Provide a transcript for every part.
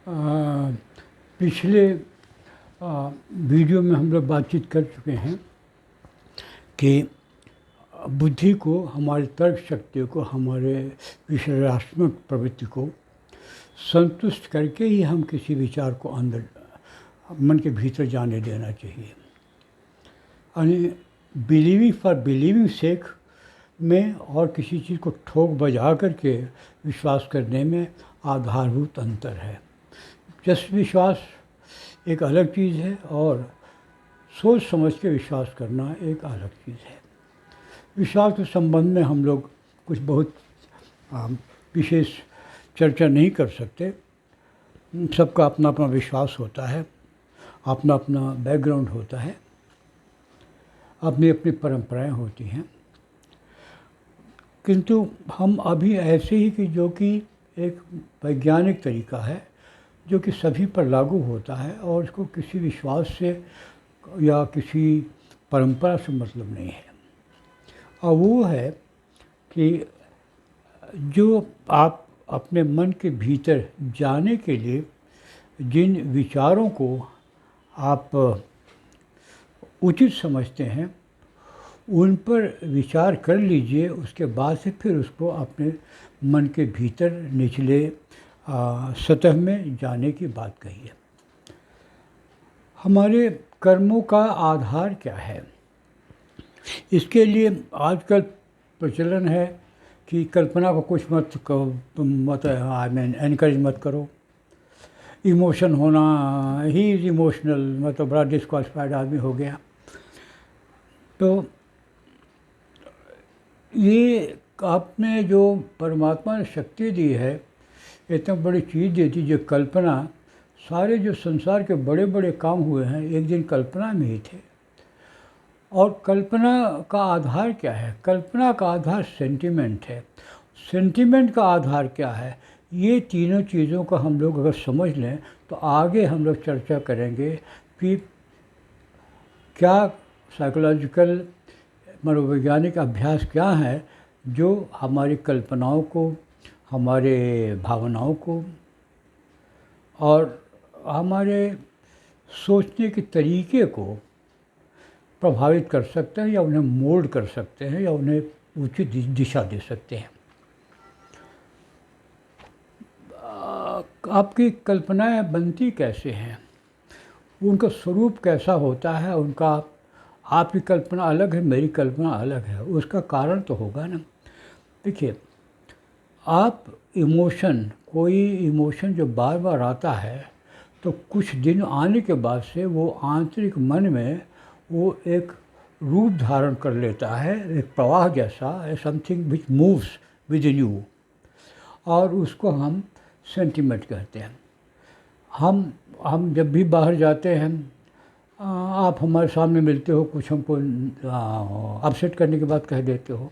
पिछले वीडियो में हम लोग बातचीत कर चुके हैं कि बुद्धि को, हमारी तर्क शक्ति को, हमारे विश्लेषणात्मक प्रवृत्ति को संतुष्ट करके ही हम किसी विचार को अंदर मन के भीतर जाने देना चाहिए। यानी बिलीविंग फॉर बिलीविंग सेक में और किसी चीज़ को ठोक बजा करके विश्वास करने में आधारभूत अंतर है। जस्ट विश्वास एक अलग चीज़ है और सोच समझ के विश्वास करना एक अलग चीज़ है। विश्वास के संबंध में हम लोग कुछ बहुत विशेष चर्चा नहीं कर सकते। सबका अपना अपना विश्वास होता है, अपना अपना बैकग्राउंड होता है, अपनी अपनी परंपराएं होती हैं। किंतु हम अभी ऐसे ही कि जो कि एक वैज्ञानिक तरीका है जो कि सभी पर लागू होता है और इसको किसी विश्वास से या किसी परंपरा से मतलब नहीं है। और वो है कि जो आप अपने मन के भीतर जाने के लिए जिन विचारों को आप उचित समझते हैं उन पर विचार कर लीजिए। उसके बाद से फिर उसको अपने मन के भीतर निचले सतह में जाने की बात कही है। हमारे कर्मों का आधार क्या है? इसके लिए आजकल प्रचलन है कि कल्पना को कुछ मत एनकरेज मत करो। इमोशन होना, ही इज़ इमोशनल, मतलब बड़ा डिस्क्वालिफाइड आदमी हो गया। तो ये आपने जो परमात्मा ने शक्ति दी है, इतनी बड़ी चीज़ दी थी जो कल्पना, सारे जो संसार के बड़े बड़े काम हुए हैं एक दिन कल्पना में ही थे। और कल्पना का आधार क्या है? कल्पना का आधार सेंटिमेंट है। सेंटिमेंट का आधार क्या है? ये तीनों चीज़ों को हम लोग अगर समझ लें तो आगे हम लोग चर्चा करेंगे कि क्या साइकोलॉजिकल मनोवैज्ञानिक अभ्यास क्या है जो हमारी कल्पनाओं को, हमारे भावनाओं को और हमारे सोचने के तरीके को प्रभावित कर सकते हैं या उन्हें मोल्ड कर सकते हैं या उन्हें उचित दिशा दे सकते हैं। आपकी कल्पनाएं बनती कैसे हैं, उनका स्वरूप कैसा होता है, उनका आपकी कल्पना अलग है, मेरी कल्पना अलग है, उसका कारण तो होगा ना। देखिए, आप कोई इमोशन जो बार बार आता है तो कुछ दिन आने के बाद से वो आंतरिक मन में वो एक रूप धारण कर लेता है, एक प्रवाह जैसा, something which moves with in you, और उसको हम सेंटिमेंट कहते हैं। हम जब भी बाहर जाते हैं, आप हमारे सामने मिलते हो, कुछ हमको अपसेट करने के बाद कह देते हो।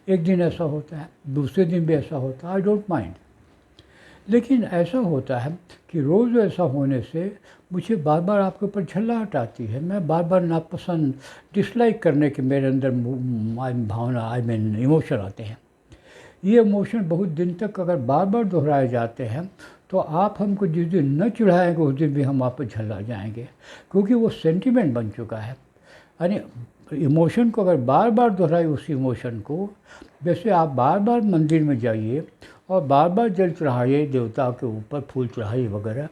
एक दिन ऐसा होता है, दूसरे दिन भी ऐसा होता है, आई डोंट माइंड। लेकिन ऐसा होता है कि रोज़ ऐसा होने से मुझे बार बार आपके ऊपर झल्लाहट आती है। मैं बार बार नापसंद, डिसलाइक करने के मेरे अंदर भावना, इमोशन आते हैं। ये इमोशन बहुत दिन तक अगर बार बार दोहराए जाते हैं तो आप हमको जिस दिन न चिढ़ाएंगे उस दिन भी हम आप पर झल्ला जाएंगे, क्योंकि वो सेंटिमेंट बन चुका है। यानी इमोशन को अगर बार बार दोहराए, उस इमोशन को, जैसे आप बार बार मंदिर में जाइए और बार बार जल चढ़ाइए, देवता के ऊपर फूल चढ़ाइए वगैरह,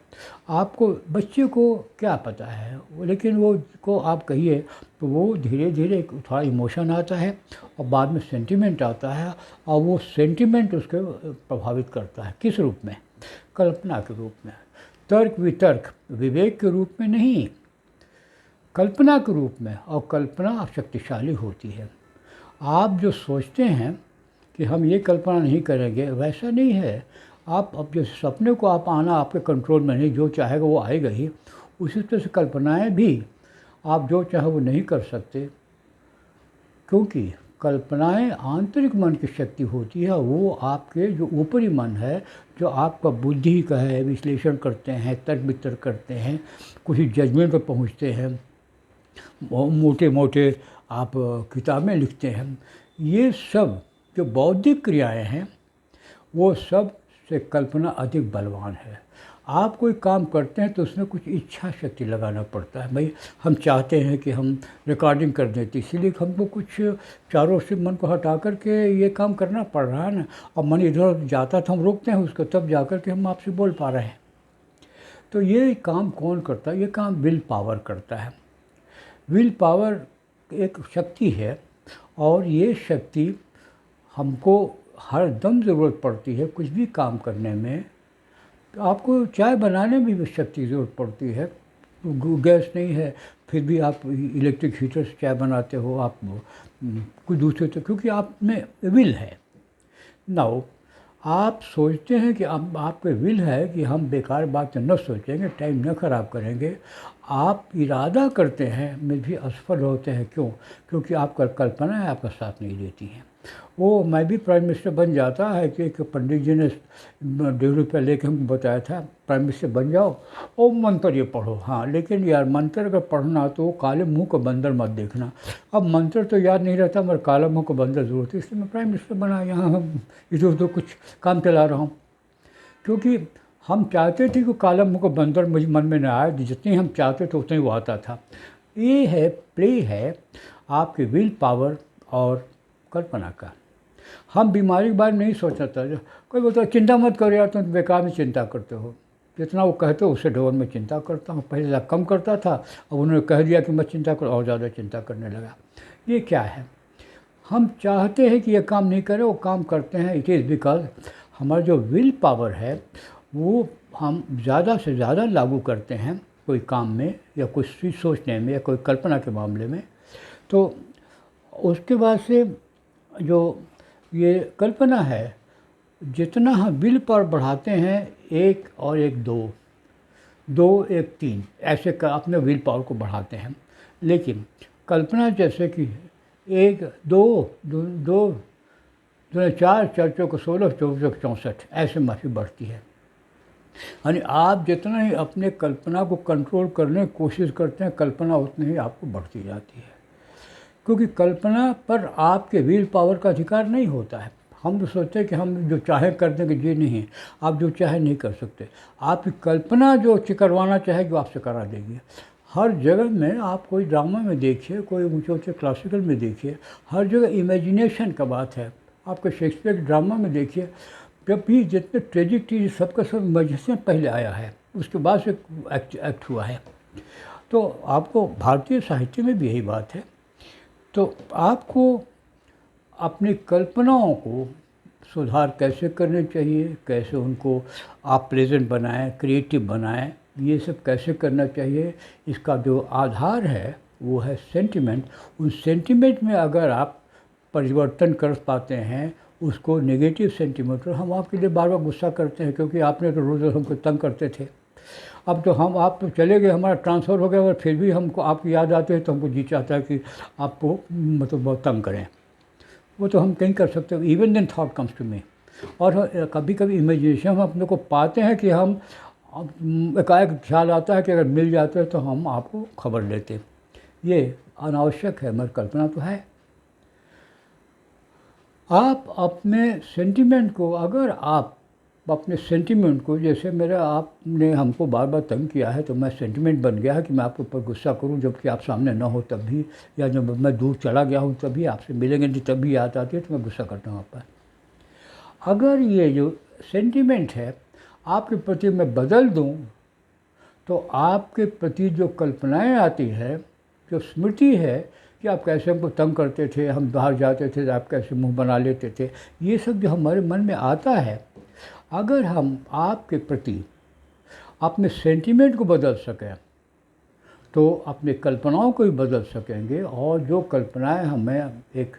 आपको, बच्चे को क्या पता है, लेकिन वो को आप कहिए तो वो धीरे धीरे थोड़ा इमोशन आता है और बाद में सेंटिमेंट आता है, और वो सेंटिमेंट उसको प्रभावित करता है। किस रूप में? कल्पना के रूप में। तर्क वितर्क विवेक के रूप में नहीं, कल्पना के रूप में। और कल्पना शक्तिशाली होती है। आप जो सोचते हैं कि हम ये कल्पना नहीं करेंगे, वैसा नहीं है। आप अब जैसे सपने को आप आना आपके कंट्रोल में नहीं, जो चाहेगा वो आएगा ही, उसी तरह से कल्पनाएं भी आप जो चाहे वो नहीं कर सकते, क्योंकि कल्पनाएं आंतरिक मन की शक्ति होती है। वो आपके जो ऊपरी मन है, जो आपका बुद्धि का है, विश्लेषण करते हैं, तर्क वितर्क करते हैं, कुछ जजमेंट पर पहुँचते हैं, मोटे मोटे आप किताबें लिखते हैं, ये सब जो बौद्धिक क्रियाएं हैं वो सब से कल्पना अधिक बलवान है। आप कोई काम करते हैं तो उसमें कुछ इच्छा शक्ति लगाना पड़ता है। भाई हम चाहते हैं कि हम रिकॉर्डिंग कर दें, तो इसीलिए हमको कुछ चारों से मन को हटा कर के ये काम करना पड़ रहा है ना। और मन इधर जाता तो हम रोकते हैं उसको, तब जा कर के हम आपसे बोल पा रहे हैं। तो ये काम कौन करता है? ये काम विल पावर करता है। विल पावर एक शक्ति है, और ये शक्ति हमको हर दम ज़रूरत पड़ती है कुछ भी काम करने में। आपको चाय बनाने में भी शक्ति की ज़रूरत पड़ती है। गैस नहीं है फिर भी आप इलेक्ट्रिक हीटर से चाय बनाते हो, आप कुछ दूसरे तो, क्योंकि आप में विल है। नाउ आप सोचते हैं कि अब आपके विल है कि हम बेकार बात न सोचेंगे, टाइम न ख़राब करेंगे। आप इरादा करते हैं में भी असफल होते हैं। क्यों? क्योंकि आपका कल्पना है आपका साथ नहीं देती है। वो मैं भी प्राइम मिनिस्टर बन जाता है कि एक पंडित जी ने 1.5 रुपया लेके हमको बताया था प्राइम मिनिस्टर बन जाओ और मंत्र ये पढ़ो। हाँ, लेकिन यार मंत्र अगर पढ़ना तो काले मुंह का बंदर मत देखना। अब मंत्र तो याद नहीं रहता मगर काला मुंह का बंदर ज़रूरत है, इसलिए मैं प्राइम मिनिस्टर बना, यहाँ हम इधर उधर कुछ काम चला रहा हूँ। क्योंकि हम चाहते थे कि काला मुंह का बंदर मुझे मन में न आए, जितनी हम चाहते थे उतनी वो आता था। ये है प्ले है आपके विल पावर और कल्पना का। हम बीमारी के बारे में नहीं सोचना था। कोई बोलता है चिंता मत करो यार, तुम बेकार में चिंता करते हो। जितना वो कहते हो उससे डबल में चिंता करता हूँ। पहले ज़्यादा कम करता था, अब उन्होंने कह दिया कि मत चिंता करो, और ज़्यादा चिंता करने लगा। ये क्या है? हम चाहते हैं कि ये काम नहीं करें, वो काम करते हैं। इट इज़ बिकॉज हमारा जो विल पावर है वो हम ज़्यादा से ज़्यादा लागू करते हैं कोई काम में या कुछ चीज़ सोचने में या कोई कल्पना के मामले में। तो उसके बाद से जो ये कल्पना है, जितना हम विल पावर बढ़ाते हैं, 1 और 1 2, 2 1 3 ऐसे कर अपने विल पावर को बढ़ाते हैं। लेकिन कल्पना जैसे कि 1 2 2 2 4 4 चौक 16 24 चौक 64 ऐसे माफ़ी बढ़ती है। यानी आप जितना ही अपने कल्पना को कंट्रोल करने की कोशिश करते हैं, कल्पना उतनी ही आपको बढ़ती जाती है। क्योंकि कल्पना पर आपके विल पावर का अधिकार नहीं होता है। हम तो सोचते हैं कि हम जो चाहे कर देंगे। जी नहीं, आप जो चाहे नहीं कर सकते। आपकी कल्पना जो करवाना चाहेगी वो आपसे करा देगी। हर जगह में आप कोई ड्रामा में देखिए, कोई ऊँचे ऊँचे क्लासिकल में देखिए, हर जगह इमेजिनेशन का बात है। आपके शेक्सपियर के ड्रामा में देखिए, जब भी जितने ट्रेजिक चीज़ सबका सब इमेजिनेशन पहले आया है, उसके बाद से एक्ट हुआ है। तो आपको भारतीय साहित्य में भी यही बात है। तो आपको अपनी कल्पनाओं को सुधार कैसे करने चाहिए, कैसे उनको आप प्लेजेंट बनाएं, क्रिएटिव बनाएं, ये सब कैसे करना चाहिए, इसका जो आधार है वो है सेंटिमेंट। उन सेंटिमेंट में अगर आप परिवर्तन कर पाते हैं, उसको नेगेटिव सेंटिमेंट, तो हम आपके लिए बार बार गुस्सा करते हैं क्योंकि आपने तो रोज़ हमको तंग करते थे। अब तो हम आप तो चले गए, हमारा ट्रांसफ़र हो गया, और फिर भी हमको आपकी याद आती है तो हमको जी चाहता है कि आपको मतलब बहुत तंग करें। वो तो हम कहीं कर सकते हैं। Even then thought comes to me. और कभी कभी इमेजिनेशन हम अपने को पाते हैं कि हम एकाएक ख्याल आता है कि अगर मिल जाते हैं तो हम आपको खबर देते। ये अनावश्यक है, मगर कल्पना तो है। आप अपने सेंटिमेंट को, अगर आप अपने सेंटिमेंट को, जैसे मेरा आपने हमको बार बार तंग किया है तो मैं सेंटिमेंट बन गया है कि मैं आपके ऊपर गुस्सा करूं जबकि आप सामने ना हो तब भी, या जब मैं दूर चला गया हूं तभी आपसे मिलेंगे नहीं तब भी याद आती है तो मैं गुस्सा करता हूं आप पर। अगर ये जो सेंटिमेंट है आपके प्रति मैं बदल दूं तो आपके प्रति जो कल्पनाएँ आती है, जो स्मृति है कि आप कैसे हमको तंग करते थे, हम बाहर जाते थे आप कैसे मुंह बना लेते थे, ये सब जो हमारे मन में आता है, अगर हम आपके प्रति अपने सेंटिमेंट को बदल सकें तो अपने कल्पनाओं को भी बदल सकेंगे। और जो कल्पनाएं हमें एक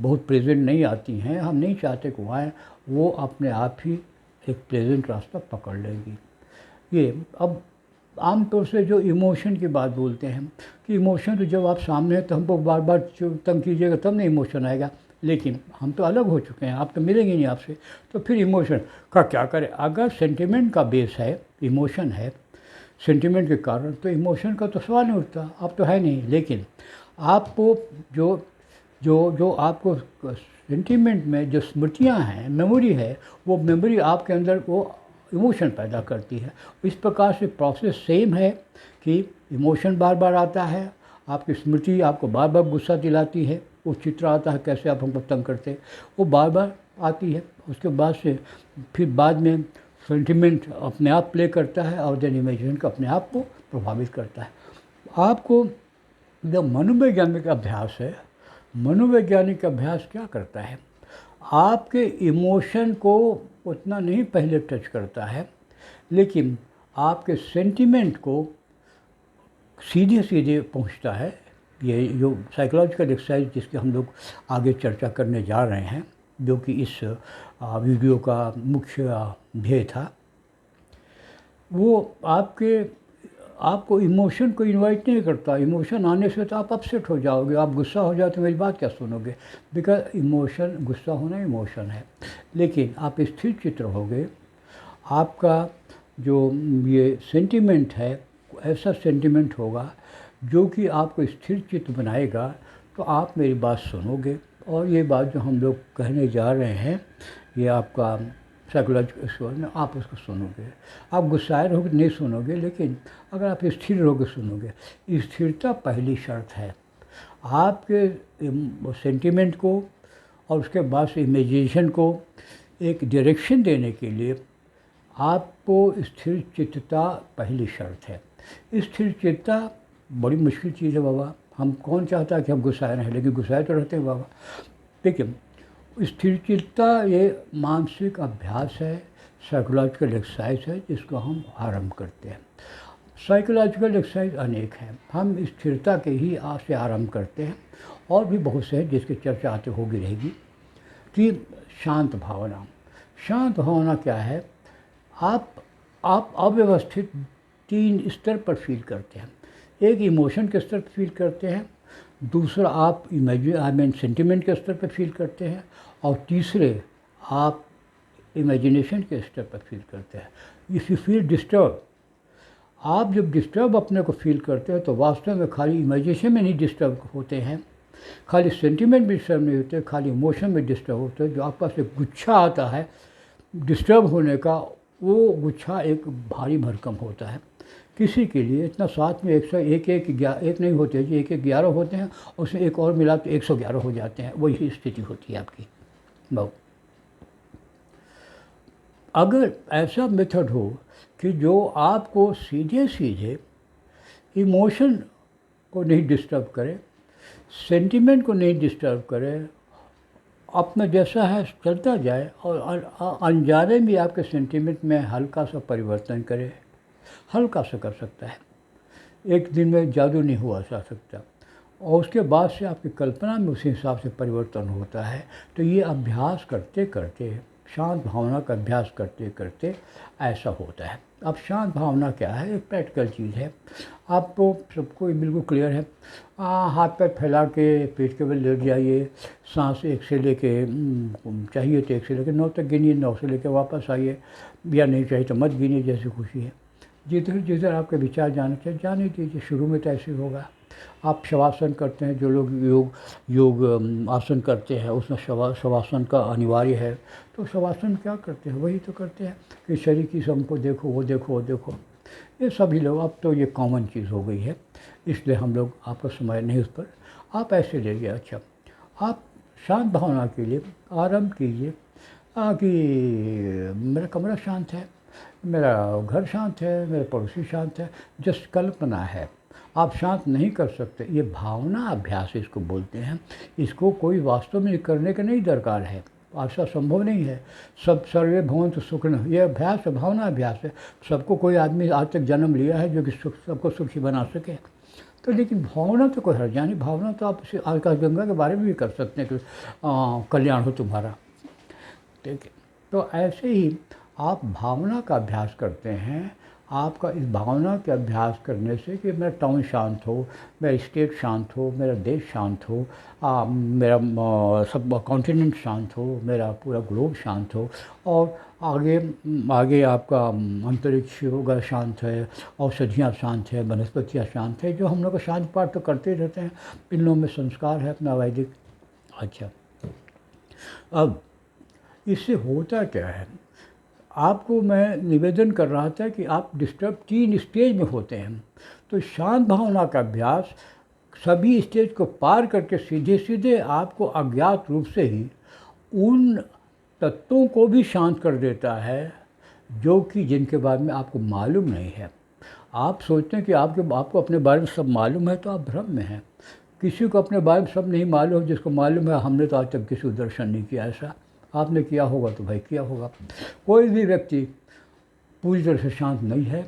बहुत प्रेजेंट नहीं आती हैं, हम नहीं चाहते कि वो आए, वो अपने आप ही एक प्रेजेंट रास्ता पकड़ लेंगी। ये अब आमतौर से जो इमोशन की बात बोलते हैं कि इमोशन तो जब आप सामने हैं तो हमको बार बार तंग कीजिएगा तब नहीं इमोशन आएगा। लेकिन हम तो अलग हो चुके हैं, आप तो मिलेंगे नहीं आपसे, तो फिर इमोशन का क्या करें? अगर सेंटिमेंट का बेस है, इमोशन है, सेंटिमेंट के कारण, तो इमोशन का तो सवाल नहीं उठता, आप तो है नहीं। लेकिन आपको जो जो जो आपको सेंटिमेंट में जो स्मृतियाँ हैं, मेमोरी है, वो मेमोरी आपके अंदर वो इमोशन पैदा करती है। इस प्रकार से प्रोसेस सेम है कि इमोशन बार बार आता है, आपकी स्मृति आपको बार बार गुस्सा दिलाती है, वो चित्र आता है कैसे आप हमको तंग करते हैं, वो बार बार आती है। उसके बाद से फिर बाद में सेंटिमेंट अपने आप प्ले करता है और देन इमेजिनेशन को अपने आप को प्रभावित करता है। आपको जो मनोवैज्ञानिक अभ्यास है, मनोवैज्ञानिक अभ्यास क्या करता है, आपके इमोशन को उतना नहीं पहले टच करता है, लेकिन आपके सेंटिमेंट को सीधे सीधे पहुंचता है। ये जो साइकोलॉजिकल एक्सरसाइज जिसकी हम लोग आगे चर्चा करने जा रहे हैं, जो कि इस वीडियो का मुख्य ध्येय था, वो आपको इमोशन को इनवाइट नहीं करता। इमोशन आने से तो आप अपसेट हो जाओगे, आप गुस्सा हो जाओ तो मेरी बात क्या सुनोगे, बिकॉज इमोशन, गुस्सा होना इमोशन है। लेकिन आप स्थिर चित्त रहोगे, आपका जो ये सेंटिमेंट है ऐसा सेंटिमेंट होगा जो कि आपको स्थिर चित्त बनाएगा, तो आप मेरी बात सुनोगे। और ये बात जो हम लोग कहने जा रहे हैं, ये आपका साइकोलॉजिकल स्वर में आप उसको सुनोगे। आप गुस्साए रहोगे नहीं सुनोगे, लेकिन अगर आप स्थिर रहोगे सुनोगे। स्थिरता पहली शर्त है। आपके सेंटिमेंट को और उसके बाद से इमेजिनेशन को एक डायरेक्शन देने के लिए आपको स्थिर चित्तता पहली शर्त है। स्थिर चित्तता बड़ी मुश्किल चीज़ है बाबा। हम कौन चाहता है कि हम गुस्साए रहें, लेकिन गुस्साए तो रहते हैं बाबा। देखिए, स्थिरचित्ता ये मानसिक अभ्यास है, साइकोलॉजिकल एक्सरसाइज है जिसको हम आरंभ करते हैं। साइकोलॉजिकल एक्सरसाइज अनेक हैं, हम स्थिरता के ही से आरंभ करते हैं। और भी बहुत से हैं जिसकी चर्चा आते होगी रहेगी। कि शांत भावना, शांत भावना क्या है, आप अव्यवस्थित 3 स्तर पर फील करते हैं। एक इमोशन के स्तर पर फील करते हैं, दूसरा आप सेंटिमेंट के स्तर पर फील करते हैं, और तीसरे आप इमेजिनेशन के स्तर पर फील करते हैं। इफ़ यू फील डिस्टर्ब, आप जब डिस्टर्ब अपने को फील करते हैं तो वास्तव में खाली इमेजिनेशन में नहीं डिस्टर्ब होते हैं, खाली सेंटिमेंट भी डिस्टर्ब नहीं होते, खाली इमोशन में डिस्टर्ब होते हैं। जो आपके पास एक गुच्छा आता है डिस्टर्ब होने का, वो गुच्छा एक भारी भरकम होता है। किसी के लिए इतना साथ में 101 नहीं होते जी, 111 होते हैं, उसमें एक और मिला तो 111 हो जाते हैं। वही स्थिति होती है आपकी। बहुत अगर ऐसा मेथड हो कि जो आपको सीधे सीधे इमोशन को नहीं डिस्टर्ब करे, सेंटिमेंट को नहीं डिस्टर्ब करे, अपना जैसा है चलता जाए, और अनजाने भी आपके सेंटिमेंट में हल्का सा परिवर्तन करे, हल्का सा कर सकता है। एक दिन में जादू नहीं हुआ जा सकता, और उसके बाद से आपकी कल्पना में उसी हिसाब से परिवर्तन होता है। तो ये अभ्यास करते करते, शांत भावना का अभ्यास करते करते ऐसा होता है। अब शांत भावना क्या है, एक प्रैक्टिकल चीज़ है, आपको सबको बिल्कुल क्लियर है। हाथ पैर फैला के पेट के बल लेट जाइए, सांस 1 से लेके चाहिए तो 1 से लेकर 9 तक गिनिए, 9 से लेकर वापस आइए, या नहीं चाहिए तो मत गिनिए, जैसी खुशी है। जिधर जिधर आपके विचार जाने चाहिए जाने दीजिए। शुरू में तो ऐसे होगा। आप शवासन करते हैं, जो लोग योग आसन करते हैं उसमें शवासन का अनिवार्य है। तो शवासन क्या करते हैं, वही तो करते हैं कि शरीर की हमको देखो, वो देखो, वो देखो। ये सभी लोग, अब तो ये कॉमन चीज़ हो गई है, इसलिए हम लोग आपका समय नहीं उस पर। आप ऐसे ले लिया। अच्छा, आप शांत भावना के लिए आरंभ कीजिए कि मेरा कमरा शांत है, मेरा घर शांत है, मेरे पड़ोसी शांत है। जस्ट कल्पना है, आप शांत नहीं कर सकते। ये भावना अभ्यास इसको बोलते हैं। इसको कोई वास्तव में करने का नहीं दरकार है, ऐसा संभव नहीं है। सब सर्वे भवन्तु सुखिनः, ये अभ्यास है, भावना अभ्यास है। सबको कोई आदमी आज तक जन्म लिया है जो कि सबको सुखी बना सके। तो लेकिन भावना तो कोई हर्जा नहीं, भावना तो आप आकाशगंगा के बारे में भी कर सकते हैं कि कल्याण हो तुम्हारा। ठीक है, तो ऐसे ही आप भावना का अभ्यास करते हैं। आपका इस भावना के अभ्यास करने से कि मेरा टाउन शांत हो, मेरा स्टेट शांत हो, मेरा देश शांत हो, मेरा सब कॉन्टिनेंट शांत हो, मेरा पूरा ग्लोब शांत हो, और आगे आगे आपका अंतरिक्ष होगा शांत है, औषधियाँ शांत है, वनस्पतियाँ शांत है। जो हम लोग शांत पाठ तो करते रहते हैं, इन लोगों में संस्कार है अपना वैदिक। अच्छा, अब इससे होता क्या है, आपको मैं निवेदन कर रहा था कि आप डिस्टर्ब 3 स्टेज में होते हैं। तो शांत भावना का अभ्यास सभी स्टेज को पार करके सीधे सीधे आपको अज्ञात रूप से ही उन तत्वों को भी शांत कर देता है जो कि जिनके बारे में आपको मालूम नहीं है। आप सोचते हैं कि आपको अपने बारे में सब मालूम है, तो आप भ्रम में हैं। किसी को अपने बारे में सब नहीं मालूम, जिसको मालूम है हमने तो आज तक किसी को दर्शन नहीं किया। ऐसा आपने किया होगा तो भाई किया होगा। कोई भी व्यक्ति पूरी तरह से शांत नहीं है,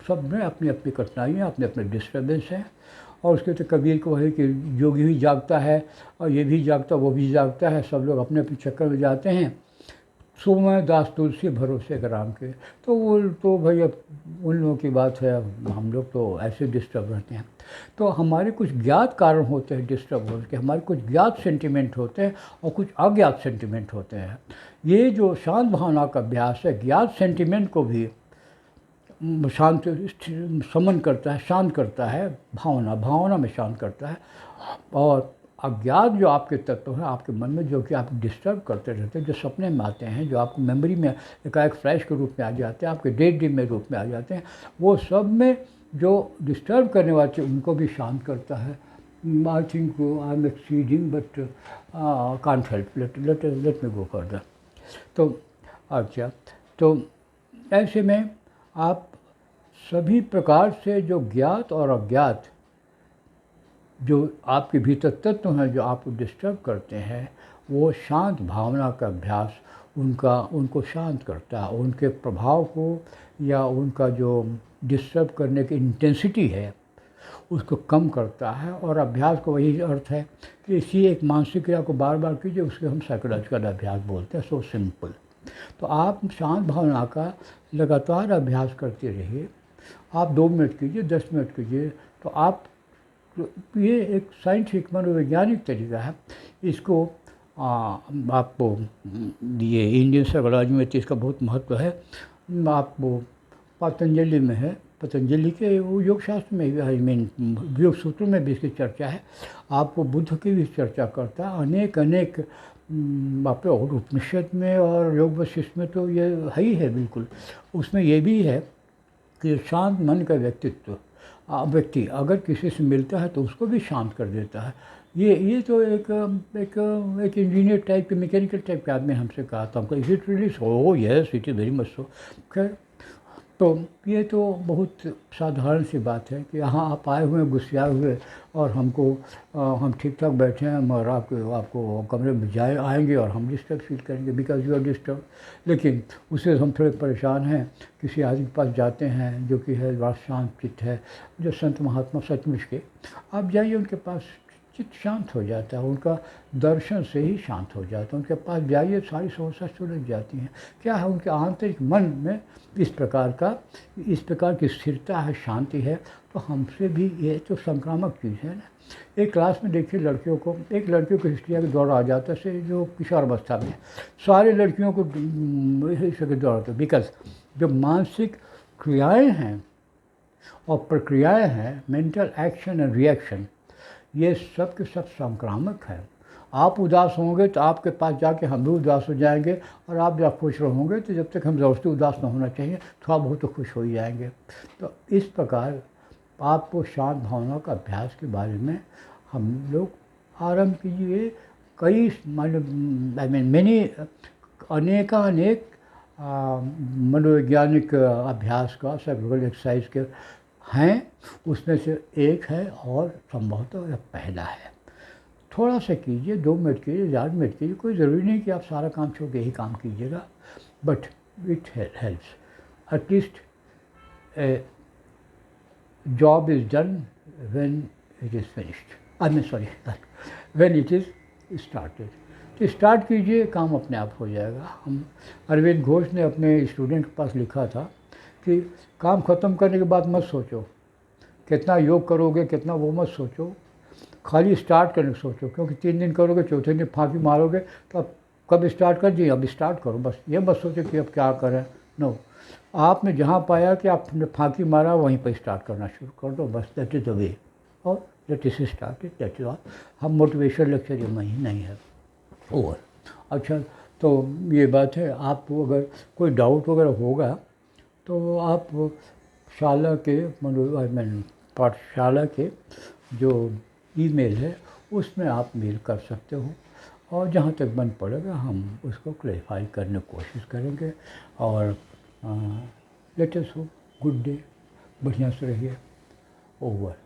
सब में अपनी अपनी कठिनाइयाँ, अपने अपने डिस्टर्बेंस हैं। और उसके तो कबीर को है कि योगी भी जागता है और ये भी जागता, वो भी जागता है, सब लोग अपने अपने चक्कर में जाते हैं। सोमय दास तुलसी भरोसे राम के, तो वो तो भाई अब उन लोगों की बात है, हम लोग तो ऐसे डिस्टर्ब रहते हैं। तो हमारे कुछ ज्ञात कारण होते हैं डिस्टर्ब होने के, हमारे कुछ ज्ञात सेंटिमेंट होते हैं और कुछ अज्ञात सेंटिमेंट होते हैं। ये जो शांत भावना का अभ्यास है, ज्ञात सेंटिमेंट को भी शांत समन करता है, शांत करता है, भावना में शांत करता है। और अज्ञात जो आपके तत्व हैं आपके मन में, जो कि आप डिस्टर्ब करते रहते हैं, जो सपने में आते हैं, जो आपको मेमोरी में एकाएक फ्लैश के रूप में आ जाते हैं, आपके डे ड्रीम में रूप में आ जाते हैं, वो सब में जो डिस्टर्ब करने वाले उनको भी शांत करता है। I think I am exceeding but can't help, let me go further. तो अच्छा, तो ऐसे में आप सभी प्रकार से जो ज्ञात और अज्ञात जो आपके भीतर तत्व हैं जो आपको डिस्टर्ब करते हैं, वो शांत भावना का अभ्यास उनको शांत करता है, उनके प्रभाव को या उनका जो डिस्टर्ब करने की इंटेंसिटी है उसको कम करता है। और अभ्यास का वही अर्थ है कि इसी एक मानसिक क्रिया को बार बार कीजिए, उसके हम साइकोलॉजिकल अभ्यास बोलते हैं। So simple. तो आप शांत भावना का लगातार अभ्यास करते रहिए। आप 2 मिनट कीजिए, 10 मिनट कीजिए, तो आप ये एक साइंटिफिक मनोवैज्ञानिक तरीका है। इसको आपको ये इंडियन साइकोलॉजी में तो इसका बहुत महत्व है। आपको पतंजलि में है, पतंजलि के वो योग शास्त्र में, आई मीन योग सूत्रों में भी इसकी चर्चा है। आपको बुद्ध की भी चर्चा करता है, अनेक आप और उपनिषद में और योग वशिष्ठ में तो ये है ही है बिल्कुल। उसमें ये भी है कि शांत मन का व्यक्ति अगर किसी से मिलता है तो उसको भी शांत कर देता है। ये तो एक इंजीनियर टाइप के, मैकेनिकल टाइप के आदमी हमसे कहा था। हमको is it really so? Yes it is very much so. खैर, तो ये तो बहुत साधारण सी बात है कि यहाँ आप आए हुए हैं गुस्साए हुए और हम ठीक ठाक बैठे हैं और आपको कमरे में आएंगे और हम डिस्टर्ब फील करेंगे बिकॉज यू आर डिस्टर्ब। लेकिन उससे हम थोड़े परेशान हैं, किसी आदमी के पास जाते हैं जो कि है बड़ा शांत चित्त है, जो संत महात्मा सचमुच के, आप जाइए उनके पास, चित्त शांत हो जाता है, उनका दर्शन से ही शांत हो जाता है। उनके पास जाइए, सारी समस्या सुलझ जाती हैं। क्या है, उनके आंतरिक मन में इस प्रकार की स्थिरता है, शांति है। तो हमसे भी ये तो संक्रामक चीज़ है ना। एक क्लास में देखिए लड़कियों को, एक लड़कियों को हिस्ट्रिया के दौरा आ जाता है, जो किशोरावस्था में, सारी लड़कियों को हिस्ट्रिया के दौरा आता है। बिकॉज जो मानसिक क्रियाएँ हैं और प्रक्रियाएँ हैं, मेंटल एक्शन एंड रिएक्शन, ये सब के सब संक्रामक है। आप उदास होंगे तो आपके पास जाके हम भी उदास हो जाएंगे, और आप जब खुश रहोगे तो जब तक हम ज़बरदस्ती उदास ना होना चाहिए, थोड़ा बहुत तो खुश हो ही जाएंगे। तो इस प्रकार आपको शांत भावना का अभ्यास के बारे में हम लोग आरंभ कीजिए। कई आई मीन मैंने अनेक मनोवैज्ञानिक अभ्यास का, साइकोलॉजिकल एक्सरसाइज के हैं, उसमें से एक है और संभवतः यह पहला है। थोड़ा सा कीजिए, 2 मिनट कीजिए, 4 मिनट कीजिए, कोई ज़रूरी नहीं कि आप सारा काम छोड़ के यही काम कीजिएगा, but it helps. At least job is done when it is finished, I mean sorry, when it is started. तो स्टार्ट कीजिए, काम अपने आप हो जाएगा। हम अरविंद घोष ने अपने स्टूडेंट के पास लिखा था कि काम ख़त्म करने के बाद मत सोचो कितना योग करोगे, कितना वो मत सोचो, खाली स्टार्ट करने सोचो। क्योंकि 3 दिन करोगे, चौथे दिन फांकी मारोगे, तो अब कब स्टार्ट कर दिए, अब स्टार्ट करो। बस ये मत सोचो कि अब क्या करें। नो, आपने जहाँ पाया कि आपने फांकी मारा, वहीं पर स्टार्ट करना शुरू कर दो। बस दैट इज़ द वे, और that is started, that is all. हम मोटिवेशन लेक्चर ये नहीं है। ओवर। अच्छा, तो ये बात है, आपको अगर कोई डाउट वगैरह होगा तो आप शाला के मतलब पाठशाला के जो ईमेल है उसमें आप मेल कर सकते हो, और जहाँ तक बन पड़ेगा हम उसको क्लेरिफाई करने की कोशिश करेंगे। और लेट अस हो, गुड डे, बढ़िया से रहिए। ओवर।